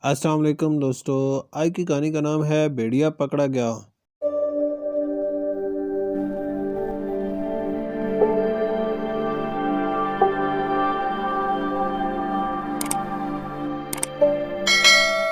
السلام علیکم دوستو، آج کی کہانی کا نام ہے بھیڑیا پکڑا گیا۔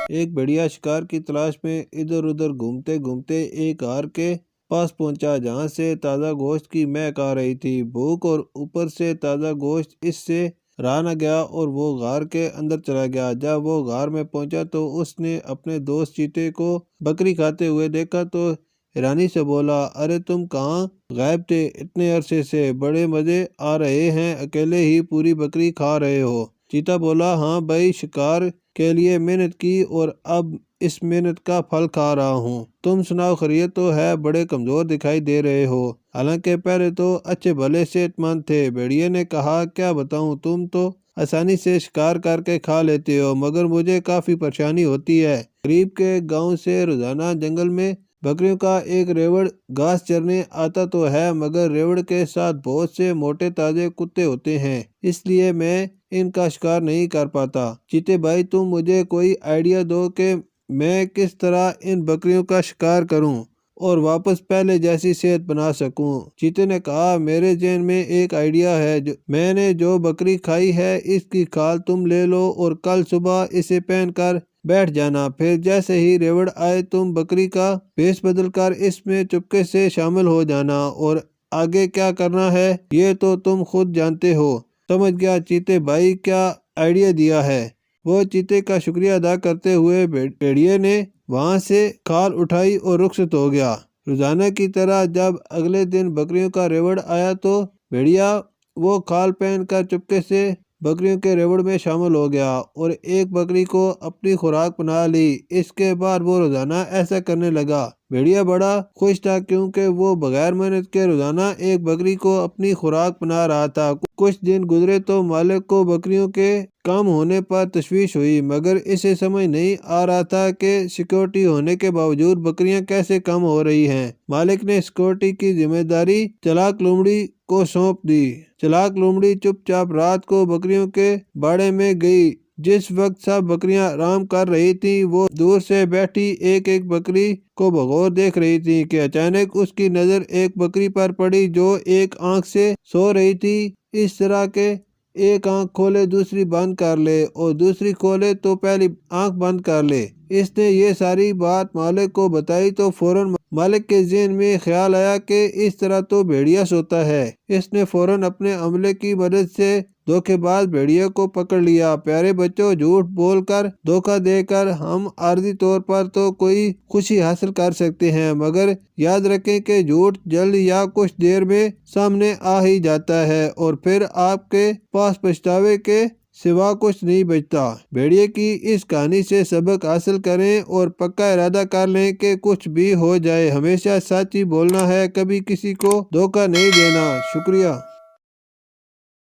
ایک بھیڑیا شکار کی تلاش میں ادھر ادھر گھومتے گھومتے ایک غار کے پاس پہنچا جہاں سے تازہ گوشت کی مہک آ رہی تھی۔ بھوک اور اوپر سے تازہ گوشت اس سے رہا نہ گیا اور وہ غار کے اندر چلا گیا۔ جب وہ غار میں پہنچا تو اس نے اپنے دوست چیتے کو بکری کھاتے ہوئے دیکھا تو حیرانی سے بولا، ارے تم کہاں غائب تھے اتنے عرصے سے؟ بڑے مزے آ رہے ہیں، اکیلے ہی پوری بکری کھا رہے ہو۔ چیتا بولا، ہاں بھائی، شکار کے لیے محنت کی اور اب اس محنت کا پھل کھا رہا ہوں۔ تم سناؤ، خیریت تو ہے؟ بڑے کمزور دکھائی دے رہے ہو، حالانکہ پہلے تو اچھے بھلے صحت مند تھے۔ بھیڑیے نے کہا، کیا بتاؤں، تم تو آسانی سے شکار کر کے کھا لیتے ہو، مگر مجھے کافی پریشانی ہوتی ہے۔ قریب کے گاؤں سے روزانہ جنگل میں بکریوں کا ایک ریوڑ گھاس چرنے آتا تو ہے، مگر ریوڑ کے ساتھ بہت سے موٹے تازے کتے ہوتے ہیں، اس لیے میں ان کا شکار نہیں کر پاتا۔ چیتے بھائی، تم مجھے کوئی آئیڈیا دو کہ میں کس طرح ان بکریوں کا شکار کروں اور واپس پہلے جیسی صحت بنا سکوں۔ چیتے نے کہا، میرے ذہن میں ایک آئیڈیا ہے۔ میں نے جو بکری کھائی ہے اس کی کھال تم لے لو اور کل صبح اسے پہن کر بیٹھ جانا، پھر جیسے ہی ریوڑ آئے تم بکری کا بھیس بدل کر اس میں چپکے سے شامل ہو جانا، اور آگے کیا کرنا ہے یہ تو تم خود جانتے ہو۔ سمجھ گیا چیتے بھائی، کیا آئیڈیا دیا ہے۔ وہ چیتے کا شکریہ ادا کرتے ہوئے بھیڑیے نے وہاں سے کھال اٹھائی اور رخصت ہو گیا۔ روزانہ کی طرح جب اگلے دن بکریوں کا ریوڑ آیا تو بھیڑیا وہ کھال پہن کر چپکے سے بکریوں کے ریوڑ میں شامل ہو گیا اور ایک بکری کو اپنی خوراک بنا لی۔ اس کے بعد وہ روزانہ ایسا کرنے لگا۔ بھیڑیا بڑا خوش تھا کیونکہ وہ بغیر محنت کے روزانہ ایک بکری کو اپنی خوراک بنا رہا تھا۔ کچھ دن گزرے تو مالک کو بکریوں کے کم ہونے پر تشویش ہوئی، مگر اسے سمجھ نہیں آ رہا تھا کہ سیکورٹی ہونے کے باوجود بکریاں کیسے کم ہو رہی ہیں۔ مالک نے سیکورٹی کی ذمہ داری چلاک لومڑی کو سونپ دی۔ چلاک لومڑی چپ چاپ رات کو بکریوں کے باڑے میں گئی۔ جس وقت سب بکریاں آرام کر رہی تھیں وہ دور سے بیٹھی ایک ایک بکری کو بغور دیکھ رہی تھی کہ اچانک اس کی نظر ایک بکری پر پڑی جو ایک آنکھ سے سو رہی تھی، اس طرح کہ ایک آنکھ کھولے دوسری بند کر لے اور دوسری کھولے تو پہلی آنکھ بند کر لے۔ اس نے یہ ساری بات مالک کو بتائی تو فوراً مالک کے ذہن میں خیال آیا کہ اس طرح تو بھیڑیا سوتا ہے۔ اس نے فوراً اپنے عملے کی مدد سے دھوکے باز بھیڑیا کو پکڑ لیا۔ پیارے بچوں، جھوٹ بول کر، دھوکہ دے کر ہم عارضی طور پر تو کوئی خوشی حاصل کر سکتے ہیں، مگر یاد رکھیں کہ جھوٹ جلد یا کچھ دیر میں سامنے آ ہی جاتا ہے اور پھر آپ کے پاس پچھتاوے کے سوا کچھ نہیں بچتا۔ بھیڑیے کی اس کہانی سے سبق حاصل کریں اور پکا ارادہ کر لیں کہ کچھ بھی ہو جائے ہمیشہ سچ ہی بولنا ہے، کبھی کسی کو دھوکہ نہیں دینا۔ شکریہ۔